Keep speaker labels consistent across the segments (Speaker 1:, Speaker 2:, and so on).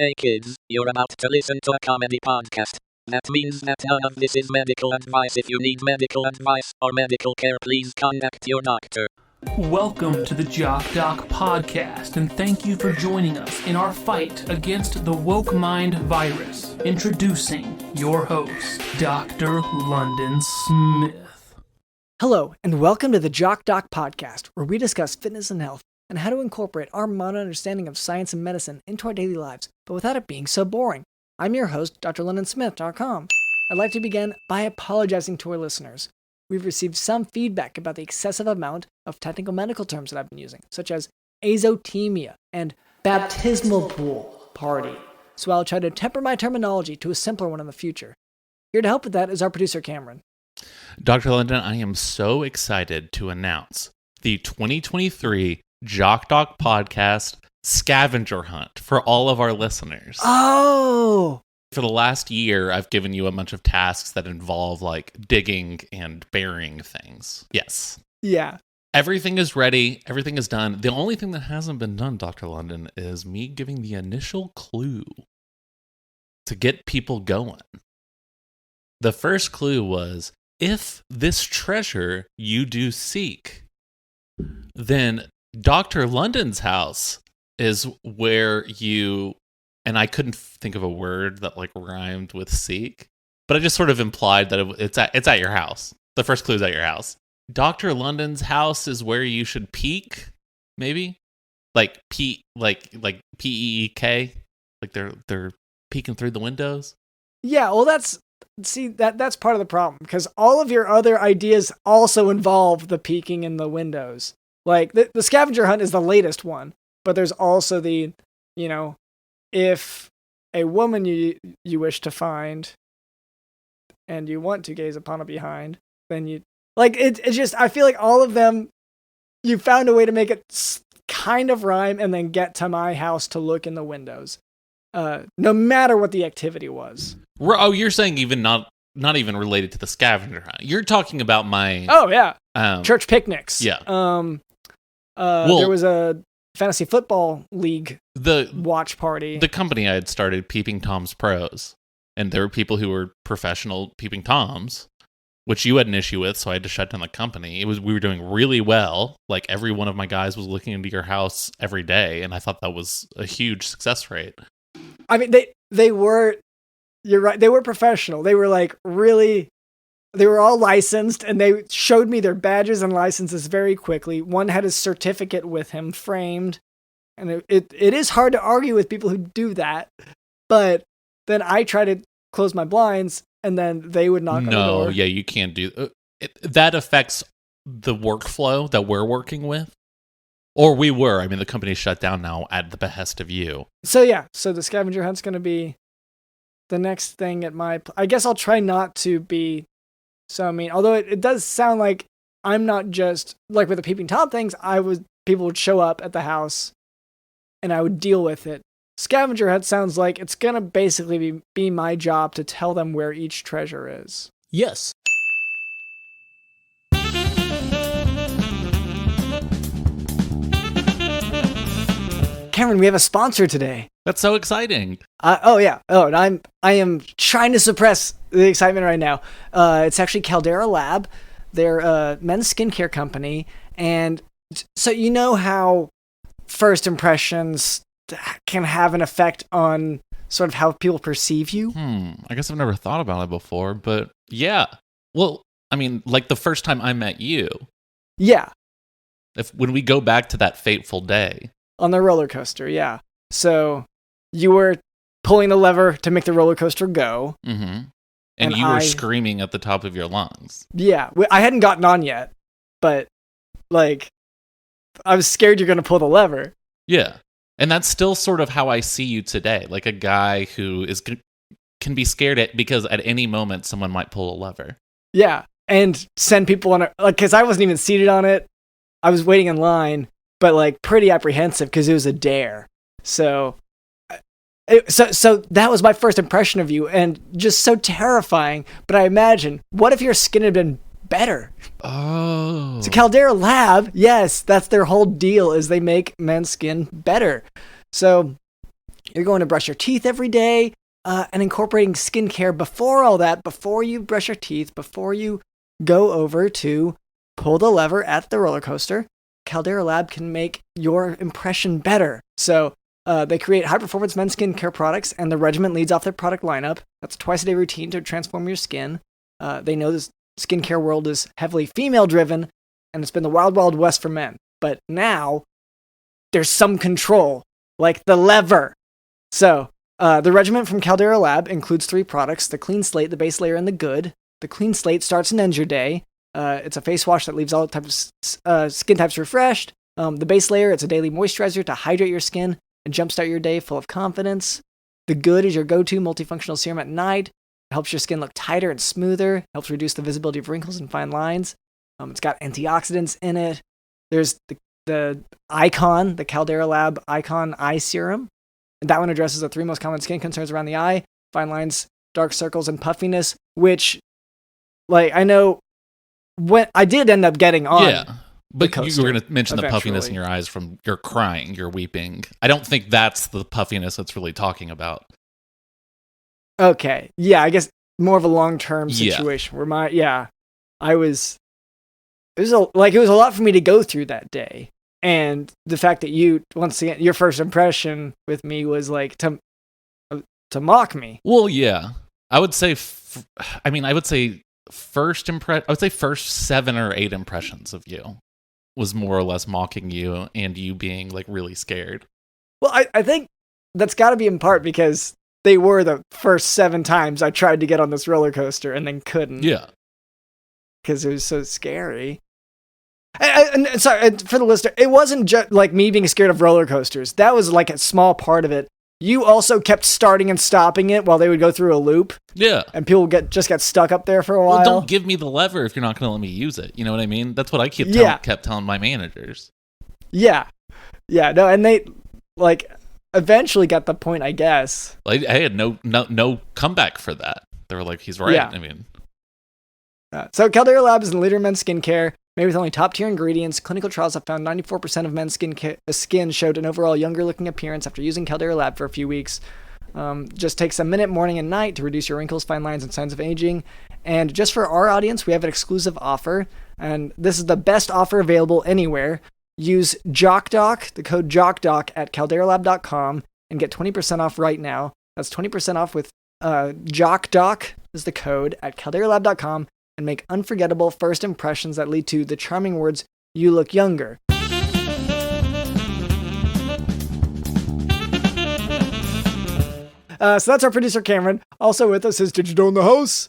Speaker 1: Hey kids, you're about to listen to a comedy podcast. That means that none of this is medical advice. If you need medical advice or medical care, please contact your doctor.
Speaker 2: Welcome to the Jock podcast, and thank you for joining us in our fight against the woke mind virus. Introducing your host, Dr. London Smith.
Speaker 3: Hello, and welcome to the Jock podcast, where we discuss fitness and health and how to incorporate our modern understanding of science and medicine into our daily lives, but without it being so boring. I'm your host, drlondonsmith.com. I'd like to begin by apologizing to our listeners. We've received some feedback about the excessive amount of technical medical terms that I've been using, such as azotemia and baptismal pool party. So I'll try to temper my terminology to a simpler one in the future. Here to help with that is our producer, Cameron.
Speaker 4: Dr. London, I am so excited to announce the 2023 Jock podcast scavenger hunt for all of our listeners.
Speaker 3: Oh!
Speaker 4: For the last year, I've given you a bunch of tasks that involve like digging and burying things. Yes.
Speaker 3: Yeah.
Speaker 4: Everything is ready. Everything is done. The only thing that hasn't been done, Dr. London, is me giving the initial clue to get people going. The first clue was, if this treasure you do seek, then Dr. London's house is where you... And I couldn't think of a word that like rhymed with seek, but I just sort of implied that it's at your house. The first clue is at your house. Dr. London's house is where you should peek, maybe? Like P-E-E-K? Like they're peeking through the windows?
Speaker 3: Yeah, well that's part of the problem, because all of your other ideas also involve the peeking in the windows. Like the scavenger hunt is the latest one, but there's also the, if a woman you wish to find and you want to gaze upon a behind, then you... Like, it's just, I feel like all of them, you found a way to make it kind of rhyme and then get to my house to look in the windows. No matter what the activity was.
Speaker 4: Oh, you're saying even not even related to the scavenger hunt. You're talking about my...
Speaker 3: Oh, yeah. Church picnics.
Speaker 4: Yeah.
Speaker 3: There was a fantasy football league watch party.
Speaker 4: The company I had started, Peeping Toms Pros, and there were people who were professional Peeping Toms, which you had an issue with, so I had to shut down the company. We were doing really well. Like, every one of my guys was looking into your house every day, and I thought that was a huge success rate.
Speaker 3: I mean, they were... You're right. They were professional. They were like really... They were all licensed, and they showed me their badges and licenses very quickly. One had his certificate with him framed, and it is hard to argue with people who do that. But then I try to close my blinds, and then they would knock on the door.
Speaker 4: No, yeah, you can't do that. Affects the workflow that we're working with, or we were. I mean, the company's shut down now at the behest of you.
Speaker 3: So yeah, so the scavenger hunt's going to be the next thing at my... I guess I'll try not to be... So, I mean, although it does sound like I'm not just, like with the Peeping Tom things, people would show up at the house and I would deal with it. Scavenger hunt sounds like it's going to basically be my job to tell them where each treasure is.
Speaker 1: Yes.
Speaker 3: Cameron, we have a sponsor today.
Speaker 4: That's so exciting.
Speaker 3: And I am trying to suppress the excitement right now. It's actually Caldera Lab. They're a men's skincare company. And so you know how first impressions can have an effect on sort of how people perceive you?
Speaker 4: I guess I've never thought about it before, but yeah. Well, I mean, like the first time I met you.
Speaker 3: Yeah.
Speaker 4: When we go back to that fateful day.
Speaker 3: On the roller coaster, yeah. So you were pulling the lever to make the roller coaster go.
Speaker 4: Mm-hmm. And you were screaming at the top of your lungs. Yeah.
Speaker 3: I hadn't gotten on yet, but like, I was scared you're going to pull the lever.
Speaker 4: Yeah. And that's still sort of how I see you today. Like a guy who can be scared because at any moment someone might pull a lever.
Speaker 3: Yeah. And send people on because I wasn't even seated on it. I was waiting in line, but like pretty apprehensive because it was a dare. So that was my first impression of you, and just so terrifying. But I imagine, what if your skin had been better?
Speaker 4: Oh.
Speaker 3: So Caldera Lab, yes, that's their whole deal, is they make men's skin better. So You're going to brush your teeth every day, and incorporating skincare before all that, before you brush your teeth, before you go over to pull the lever at the roller coaster. Caldera Lab can make your impression better. So they create high-performance men's skincare products, and the regimen leads off their product lineup. That's a twice-a-day routine to transform your skin. They know this skincare world is heavily female-driven, and it's been the wild, wild west for men. But now, there's some control, like the lever. So, the regimen from Caldera Lab includes 3 products, the Clean Slate, the Base Layer, and the Good. The Clean Slate starts and ends your day. It's a face wash that leaves all types of skin types refreshed. The Base Layer, it's a daily moisturizer to hydrate your skin and jumpstart your day full of confidence. The Good is your go-to multifunctional serum at night. It helps your skin look tighter and smoother, helps reduce the visibility of wrinkles and fine lines. It's got antioxidants in it. There's the Icon, the Caldera Lab Icon Eye Serum. And that one addresses the 3 most common skin concerns around the eye: fine lines, dark circles, and puffiness, which, like, I know when I did end up getting on.
Speaker 4: Yeah. But you were going to mention the puffiness in your eyes from you're crying, you're weeping. I don't think that's the puffiness that's really talking about.
Speaker 3: Okay. Yeah, I guess more of a long-term situation where it was a lot for me to go through that day. And the fact that you, once again, your first impression with me was like to mock me.
Speaker 4: Well, yeah. I would say first 7 or 8 impressions of you was more or less mocking you and you being like really scared.
Speaker 3: Well, I think that's got to be in part because they were the first 7 times I tried to get on this roller coaster and then couldn't.
Speaker 4: Yeah.
Speaker 3: Because it was so scary. And sorry, for the listener, it wasn't just like me being scared of roller coasters. That was like a small part of it. You also kept starting and stopping it while they would go through a loop. Yeah. And people get stuck up there for a while.
Speaker 4: Well, don't give me the lever if you're not going to let me use it. You know what I mean? That's what I kept telling my managers.
Speaker 3: Yeah. Yeah, no, and they like eventually got the point, I guess.
Speaker 4: Like, I had no comeback for that. They were like, he's right. Yeah. I mean.
Speaker 3: So Caldera Lab is a leader in men's skincare. Made with only top-tier ingredients, clinical trials have found 94% of men's skin showed an overall younger-looking appearance after using Caldera Lab for a few weeks. Just takes a minute morning and night to reduce your wrinkles, fine lines, and signs of aging. And just for our audience, we have an exclusive offer, and this is the best offer available anywhere. Use JockDoc, the code JockDoc at calderalab.com, and get 20% off right now. That's 20% off with JockDoc is the code at calderalab.com. And make unforgettable first impressions that lead to the charming words, "You look younger." So that's our producer, Cameron. Also with us is Digital in the house.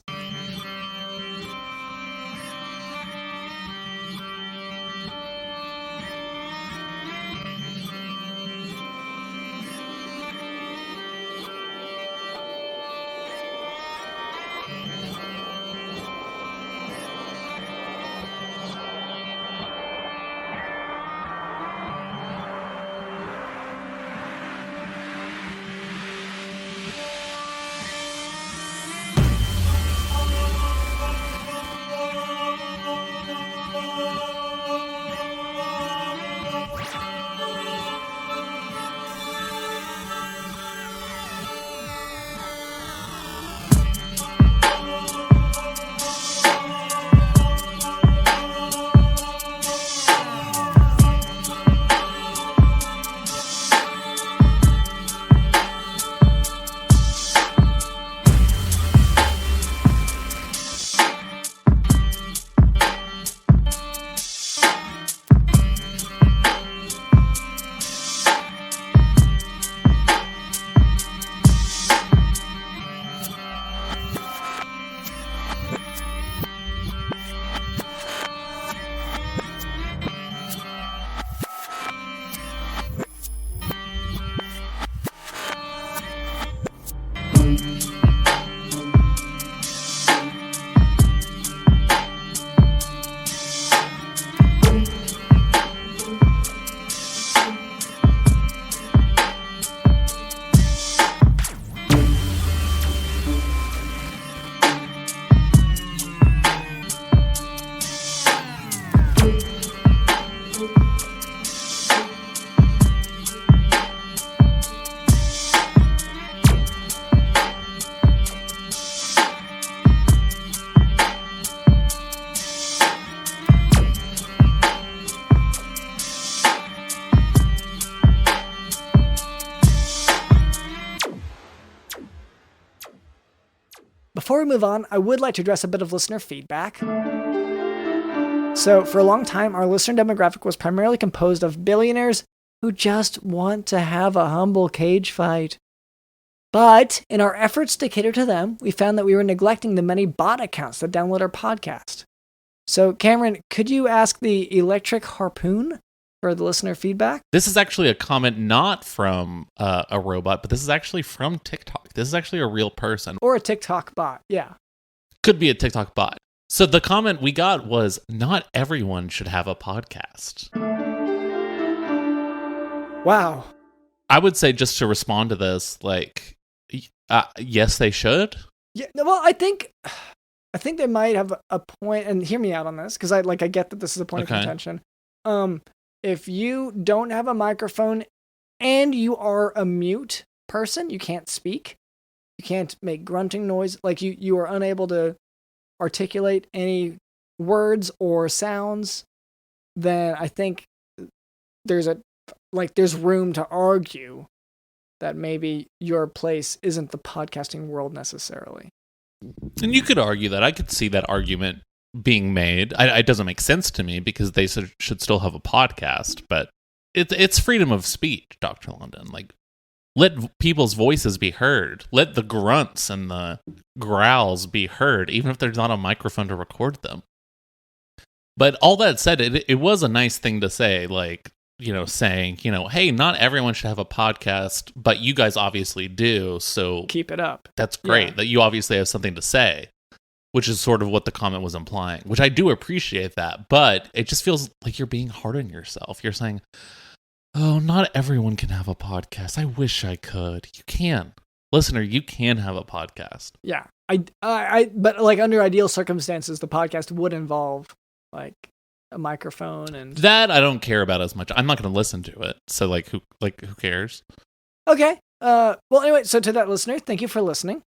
Speaker 3: before we move on, I would like to address a bit of listener feedback. So, for a long time, our listener demographic was primarily composed of billionaires who just want to have a humble cage fight. But in our efforts to cater to them, we found that we were neglecting the many bot accounts that download our podcast. So, Cameron, could you ask the electric harpoon for the listener feedback?
Speaker 4: This is actually a comment not from a robot, but this is actually from TikTok. This is actually a real person.
Speaker 3: Or a TikTok bot, yeah.
Speaker 4: Could be a TikTok bot. So the comment we got was, not everyone should have a podcast.
Speaker 3: Wow.
Speaker 4: I would say, just to respond to this, like, yes, they should.
Speaker 3: Yeah, well, I think they might have a point, and hear me out on this, because I get that this is a point of contention. If you don't have a microphone and you are a mute person, you can't speak, you can't make grunting noise, like you are unable to articulate any words or sounds, then I think there's room to argue that maybe your place isn't the podcasting world necessarily.
Speaker 4: And you could argue that. I could see that argument being made. It doesn't make sense to me because they should still have a podcast, but it's freedom of speech, Dr. London. Like, let people's voices be heard. Let the grunts and the growls be heard, even if there's not a microphone to record them. But all that said, it was a nice thing to say, like, saying, hey, not everyone should have a podcast, but you guys obviously do, so
Speaker 3: keep it up.
Speaker 4: That's great, that you obviously have something to say, which is sort of what the comment was implying, which I do appreciate that, but it just feels like you're being hard on yourself. You're saying, oh, not everyone can have a podcast. I wish I could. You can. Listener, you can have a podcast.
Speaker 3: Yeah. But like under ideal circumstances, the podcast would involve like a microphone and
Speaker 4: that I don't care about as much. I'm not going to listen to it. So who cares?
Speaker 3: Okay. Well, anyway, so to that listener, thank you for listening.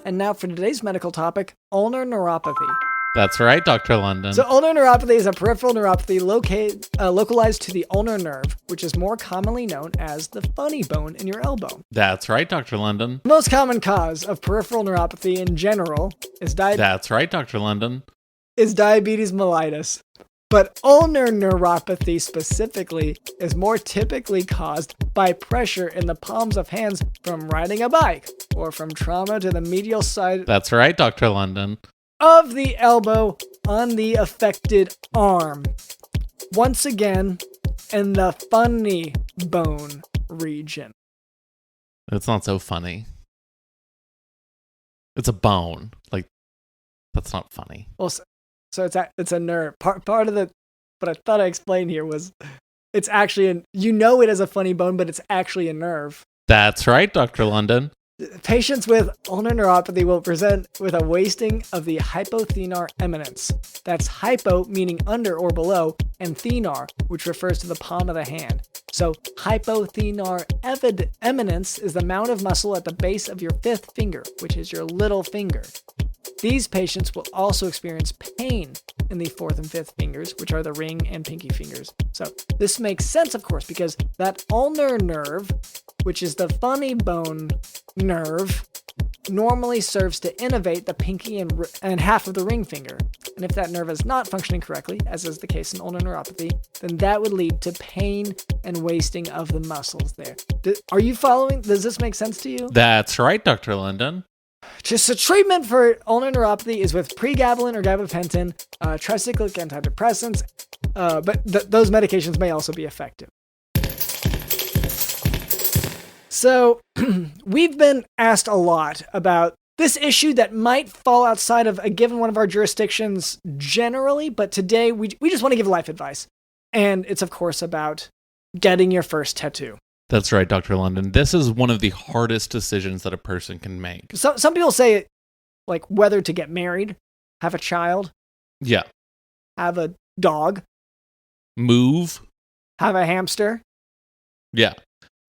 Speaker 3: And now for today's medical topic, ulnar neuropathy.
Speaker 4: That's right, Dr. London.
Speaker 3: So ulnar neuropathy is a peripheral neuropathy localized to the ulnar nerve, which is more commonly known as the funny bone in your elbow.
Speaker 4: That's right, Dr. London.
Speaker 3: The most common cause of peripheral neuropathy in general is
Speaker 4: That's right, Dr. London.
Speaker 3: Is diabetes mellitus. But ulnar neuropathy specifically is more typically caused by pressure in the palms of hands from riding a bike or from trauma to the medial side.
Speaker 4: That's right, Dr. London.
Speaker 3: Of the elbow on the affected arm. Once again, in the funny bone region.
Speaker 4: It's not so funny. It's a bone. Like, that's not funny.
Speaker 3: Well, so it's a nerve. Part of what I thought I explained here was it's actually it as a funny bone, but it's actually a nerve.
Speaker 4: That's right, Dr. London.
Speaker 3: Patients with ulnar neuropathy will present with a wasting of the hypothenar eminence. That's hypo meaning under or below, and thenar, which refers to the palm of the hand. So hypothenar eminence is the amount of muscle at the base of your fifth finger, which is your little finger. These patients will also experience pain in the fourth and fifth fingers, which are the ring and pinky fingers. So this makes sense, of course, because that ulnar nerve, which is the funny bone nerve, normally serves to innervate the pinky and half of the ring finger. And if that nerve is not functioning correctly, as is the case in ulnar neuropathy, then that would lead to pain and wasting of the muscles there. Are you following? Does this make sense to you?
Speaker 4: That's right, Dr. London.
Speaker 3: Just the treatment for ulnar neuropathy is with pregabalin or gabapentin, tricyclic antidepressants, but those medications may also be effective. So we've been asked a lot about this issue that might fall outside of a given one of our jurisdictions generally, but today we just want to give life advice. And it's, of course, about getting your first tattoo.
Speaker 4: That's right, Dr. London. This is one of the hardest decisions that a person can make.
Speaker 3: Some people say, like, whether to get married, have a child,
Speaker 4: yeah,
Speaker 3: have a dog,
Speaker 4: move,
Speaker 3: have a hamster.
Speaker 4: Yeah.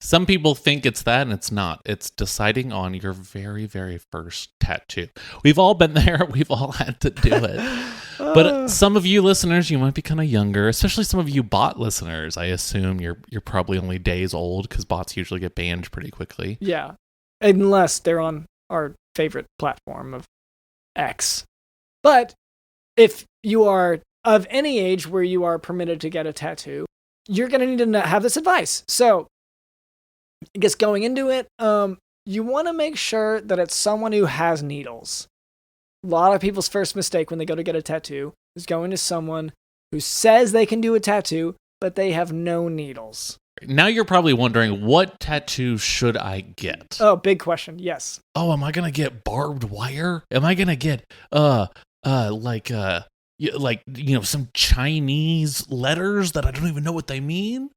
Speaker 4: Some people think it's that, and it's not. It's deciding on your very, very first tattoo. We've all been there. We've all had to do it. But some of you listeners, you might be kind of younger, especially some of you bot listeners. I assume you're probably only days old because bots usually get banned pretty quickly.
Speaker 3: Yeah. unless they're on our favorite platform of X. But if you are of any age where you are permitted to get a tattoo, you're going to need to have this advice. So, I guess going into it, you want to make sure that it's someone who has needles. A lot of people's first mistake when they go to get a tattoo is going to someone who says they can do a tattoo, but they have no needles.
Speaker 4: Now you're probably wondering, what tattoo should I get?
Speaker 3: Oh, big question. Yes.
Speaker 4: Oh, am I gonna get barbed wire? Am I gonna get some Chinese letters that I don't even know what they mean?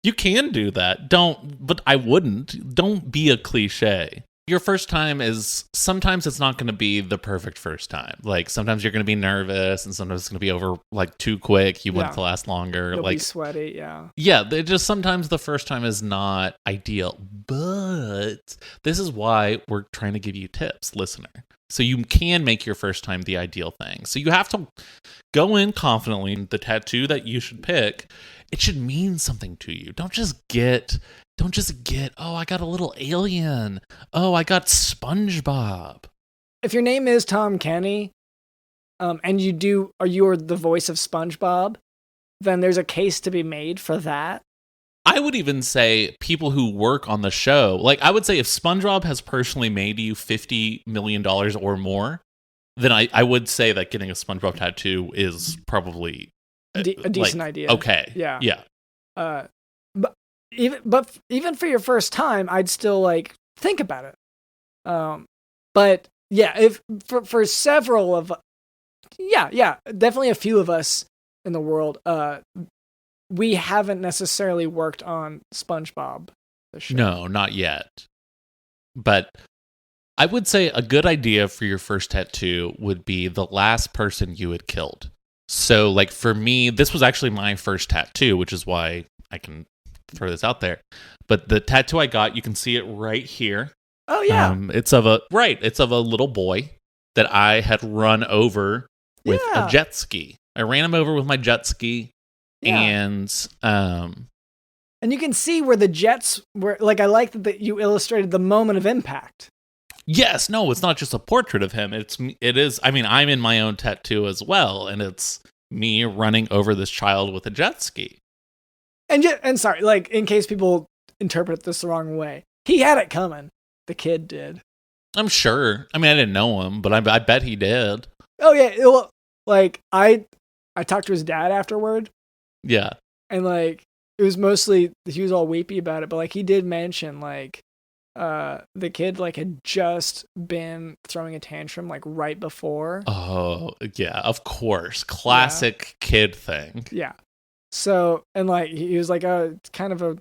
Speaker 4: You can do that. But I wouldn't. Don't be a cliche. Your first time sometimes it's not going to be the perfect first time. Like, sometimes you're going to be nervous, and sometimes it's going to be over, like, too quick. You want it to last longer.
Speaker 3: You'll
Speaker 4: like,
Speaker 3: be sweaty, yeah.
Speaker 4: Yeah, sometimes the first time is not ideal. But this is why we're trying to give you tips, listener. So you can make your first time the ideal thing. So you have to go in confidently. The tattoo that you should pick, it should mean something to you. Don't just get, oh, I got a little alien. Oh, I got SpongeBob.
Speaker 3: If your name is Tom Kenny, and you are the voice of SpongeBob, then there's a case to be made for that.
Speaker 4: I would even say people who work on the show, like, I would say if SpongeBob has personally made you $50 million or more, then I would say that getting a SpongeBob tattoo is probably
Speaker 3: a decent idea.
Speaker 4: Okay.
Speaker 3: Yeah.
Speaker 4: Yeah.
Speaker 3: But even for your first time, I'd still like think about it. But yeah, if for several of, definitely a few of us in the world, we haven't necessarily worked on SpongeBob, the show.
Speaker 4: No, not yet. But I would say a good idea for your first tattoo would be the last person you had killed. So, like, for me, this was actually my first tattoo, which is why I can throw this out there. But the tattoo I got, you can see it right here.
Speaker 3: Oh, yeah.
Speaker 4: It's of a little boy that I had run over with a jet ski. I ran him over with my jet ski. Yeah. And
Speaker 3: you can see where the jets were. Like, I like that you illustrated the moment of impact.
Speaker 4: Yes, no, it's not just a portrait of him. It is. I mean, I'm in my own tattoo as well, and it's me running over this child with a jet ski.
Speaker 3: And sorry, like, in case people interpret this the wrong way, he had it coming. The kid did.
Speaker 4: I'm sure. I mean, I didn't know him, but I bet he did.
Speaker 3: Oh yeah, well, like I talked to his dad afterward.
Speaker 4: Yeah.
Speaker 3: And like it was mostly he was all weepy about it, but like he did mention like the kid like had just been throwing a tantrum like right before.
Speaker 4: Oh, yeah, of course. Classic kid thing.
Speaker 3: Yeah. So, and like he was like, oh, it's kind of a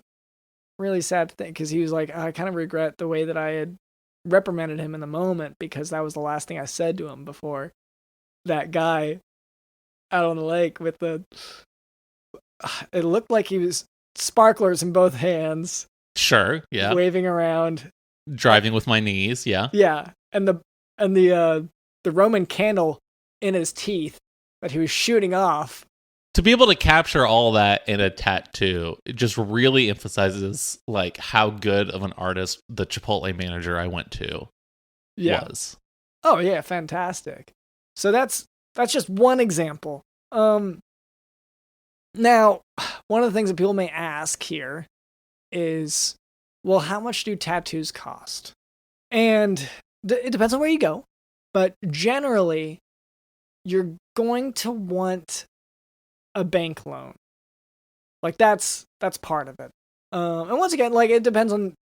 Speaker 3: really sad thing because he was like, I kind of regret the way that I had reprimanded him in the moment because that was the last thing I said to him before that guy out on the lake with it looked like he was sparklers in both hands.
Speaker 4: Sure, yeah.
Speaker 3: Waving around.
Speaker 4: Driving with my knees, yeah.
Speaker 3: Yeah. And the Roman candle in his teeth that he was shooting off.
Speaker 4: To be able to capture all that in a tattoo, it just really emphasizes like how good of an artist the Chipotle manager I went to was.
Speaker 3: Oh yeah, fantastic. So that's just one example. Now, one of the things that people may ask here is, well, how much do tattoos cost? And it depends on where you go, but generally, you're going to want a bank loan. Like that's part of it. And once again, like it depends on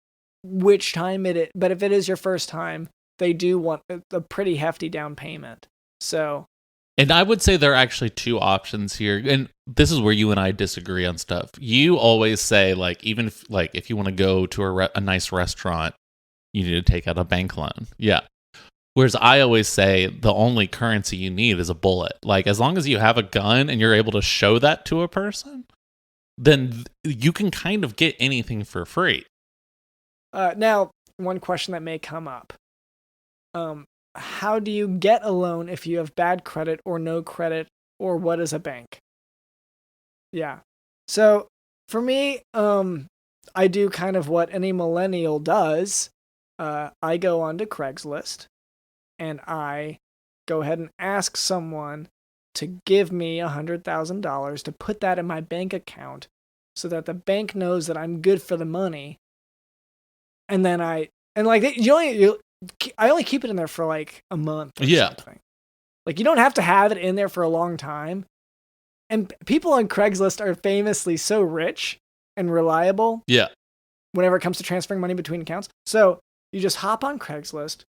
Speaker 3: which time it is, but if it is your first time, they do want a pretty hefty down payment. So.
Speaker 4: And I would say there are actually two options here. And this is where you and I disagree on stuff. You always say, like, even if you want to go to a nice restaurant, you need to take out a bank loan. Yeah. Whereas I always say the only currency you need is a bullet. Like, as long as you have a gun and you're able to show that to a person, then you can kind of get anything for free.
Speaker 3: Now, one question that may come up. How do you get a loan if you have bad credit or no credit, or what is a bank? Yeah. So for me, I do kind of what any millennial does, I go onto Craigslist and I go ahead and ask someone to give me $100,000 to put that in my bank account so that the bank knows that I'm good for the money. And then I only keep it in there for like a month or something. Like, you don't have to have it in there for a long time. And people on Craigslist are famously so rich and reliable.
Speaker 4: Yeah.
Speaker 3: Whenever it comes to transferring money between accounts. So you just hop on Craigslist,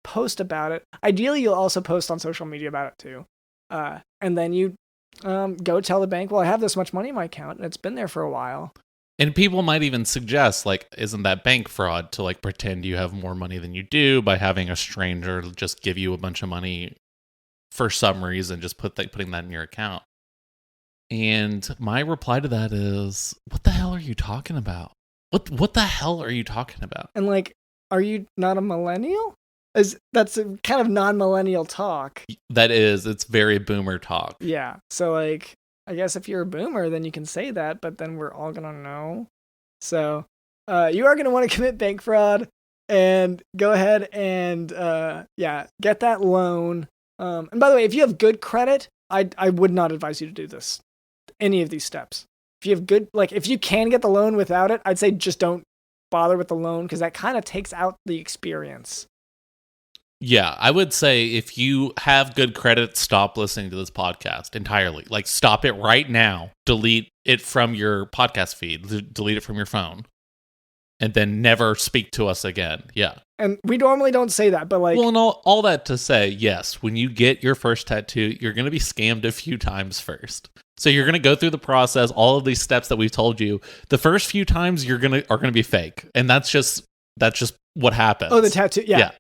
Speaker 3: post about it. Ideally, you'll also post on social media about it too. And then you go tell the bank, well, I have this much money in my account and it's been there for a while.
Speaker 4: And people might even suggest, like, isn't that bank fraud to, like, pretend you have more money than you do by having a stranger just give you a bunch of money for some reason, just putting that in your account. And my reply to that is, what the hell are you talking about? What the hell are you talking about?
Speaker 3: And, like, are you not a millennial? That's a kind of non-millennial talk.
Speaker 4: That is, it's very boomer talk.
Speaker 3: Yeah. So, like, I guess if you're a boomer, then you can say that, but then we're all going to know. So, you are going to want to commit bank fraud and go ahead and, get that loan. And by the way, if you have good credit, I would not advise you to do this. Any of these steps. If you have good, like, if you can get the loan without it, I'd say just don't bother with the loan because that kind of takes out the experience.
Speaker 4: Yeah, I would say if you have good credit, stop listening to this podcast entirely. Like, stop it right now. Delete it from your podcast feed. Delete it from your phone. And then never speak to us again. Yeah.
Speaker 3: And we normally don't say that, but like...
Speaker 4: Well, and all that to say, yes, when you get your first tattoo, you're going to be scammed a few times first. So you're going to go through the process, all of these steps that we've told you. The first few times are going to be fake. And that's just what happens.
Speaker 3: Oh, the tattoo. Yeah.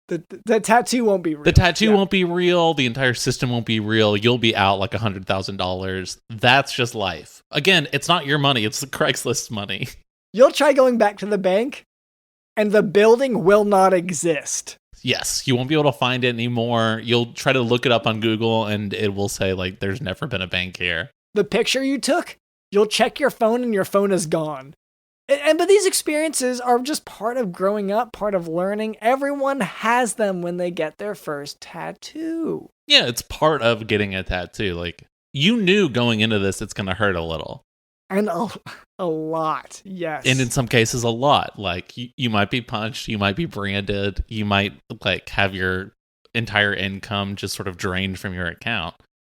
Speaker 3: The tattoo won't be real.
Speaker 4: The tattoo won't be real. The entire system won't be real. You'll be out like $100,000. That's just life. Again, it's not your money. It's the Craigslist money.
Speaker 3: You'll try going back to the bank, and the building will not exist.
Speaker 4: Yes, you won't be able to find it anymore. You'll try to look it up on Google, and it will say, like, there's never been a bank here.
Speaker 3: The picture you took, you'll check your phone, and your phone is gone. But these experiences are just part of growing up, part of learning. Everyone has them when they get their first tattoo.
Speaker 4: Yeah, it's part of getting a tattoo. Like, you knew going into this, it's going to hurt a little.
Speaker 3: And a lot, yes.
Speaker 4: And in some cases, a lot. Like, you might be punched, you might be branded, you might, like, have your entire income just sort of drained from your account.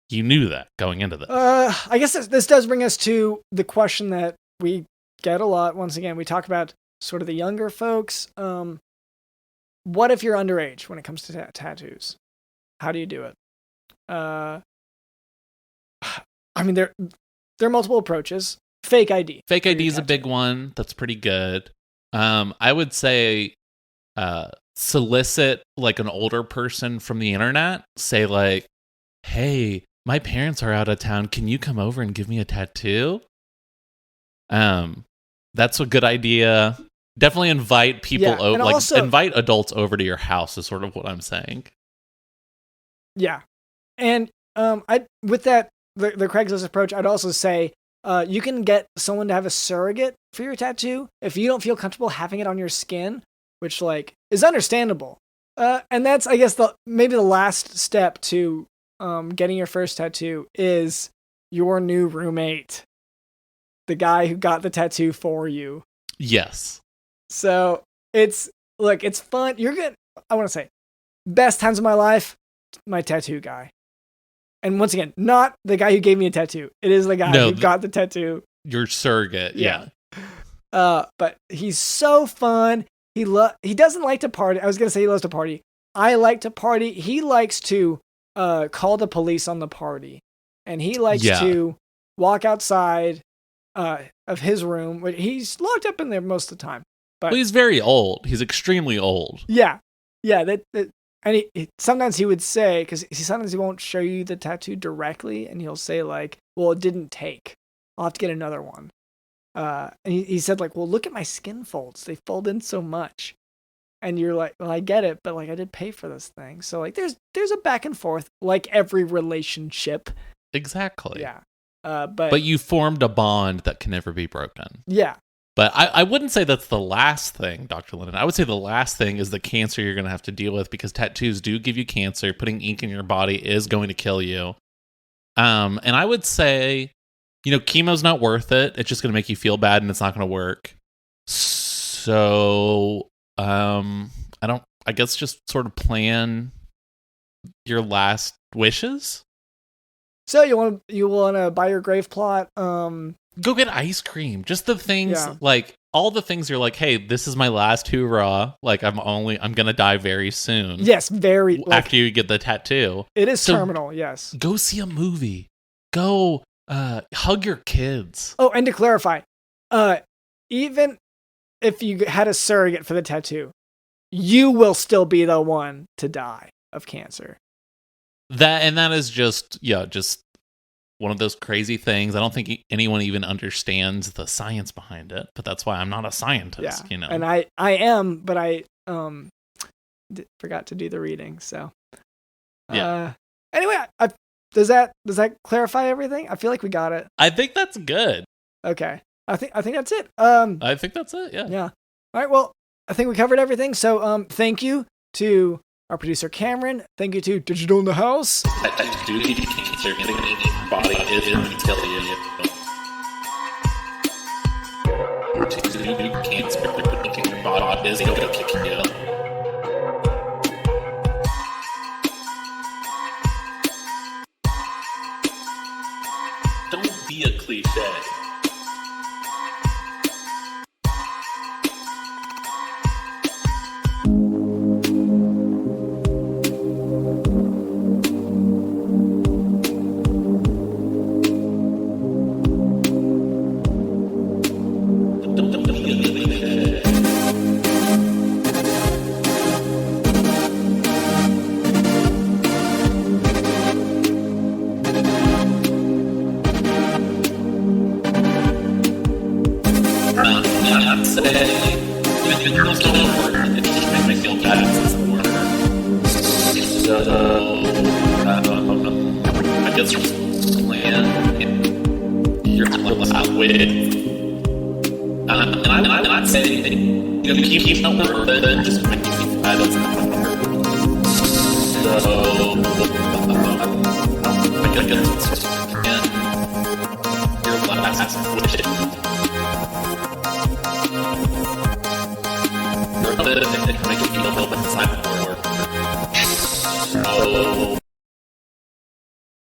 Speaker 4: You knew that going into this.
Speaker 3: I guess this does bring us to the question that we get a lot. Once again, we talk about sort of the younger folks. What if you're underage when it comes to tattoos? How do you do it? I mean, there are multiple approaches. Fake ID.
Speaker 4: Fake ID is a big one. That's pretty good. I would say solicit like an older person from the internet. Say like, hey, my parents are out of town. Can you come over and give me a tattoo? That's a good idea. Definitely invite people over. Like, also, invite adults over to your house is sort of what I'm saying.
Speaker 3: Yeah. And with that, the Craigslist approach, I'd also say you can get someone to have a surrogate for your tattoo if you don't feel comfortable having it on your skin, which like is understandable. And that's, I guess, maybe the last step to getting your first tattoo is your new roommate, the guy who got the tattoo for you.
Speaker 4: Yes.
Speaker 3: So it's fun. You're good. I want to say best times of my life, my tattoo guy. And once again, not the guy who gave me a tattoo. It is the guy who got the tattoo.
Speaker 4: Your surrogate, yeah.
Speaker 3: But he's so fun. He doesn't like to party. I was going to say he loves to party. I like to party. He likes to call the police on the party. And he likes to walk outside of his room. He's locked up in there most of the time. But
Speaker 4: well, he's very old. He's extremely old.
Speaker 3: Yeah. Yeah, and sometimes he would say, because sometimes he won't show you the tattoo directly, and he'll say like, well, it didn't take. I'll have to get another one. And he said like, well, look at my skin folds. They fold in so much. And you're like, well, I get it, but like I did pay for this thing. So like there's a back and forth, like every relationship.
Speaker 4: Exactly.
Speaker 3: Yeah.
Speaker 4: But you formed a bond that can never be broken.
Speaker 3: Yeah.
Speaker 4: But I wouldn't say that's the last thing, Dr. Linden. I would say the last thing is the cancer you're going to have to deal with, because tattoos do give you cancer. Putting ink in your body is going to kill you. And I would say, chemo's not worth it. It's just going to make you feel bad, and it's not going to work. So, I guess just sort of plan your last wishes.
Speaker 3: So you want to buy your grave plot?
Speaker 4: Go get ice cream. Just the things, like, all the things you're like, hey, this is my last hoorah. Like, I'm going to die very soon.
Speaker 3: Yes, very.
Speaker 4: After you get the tattoo.
Speaker 3: It is terminal, yes.
Speaker 4: Go see a movie. Go hug your kids.
Speaker 3: Oh, and to clarify, even if you had a surrogate for the tattoo, you will still be the one to die of cancer.
Speaker 4: That is just one of those crazy things. I don't think anyone even understands the science behind it, but that's why I'm not a scientist,
Speaker 3: And I am, but I forgot to do the reading, so. Anyway, does that clarify everything? I feel like we got it.
Speaker 4: I think that's good.
Speaker 3: Okay. I think that's it.
Speaker 4: I think that's it, yeah.
Speaker 3: Yeah. All right, well, I think we covered everything, so thank you to our producer Cameron. Thank you to Digital in the House.
Speaker 4: Don't be a cliche. I guess plan your last with. And I'd say keep no work, but just make me bad. So I guess plan your last wish. You're a bit, it can make you feel a little bit inside the work. So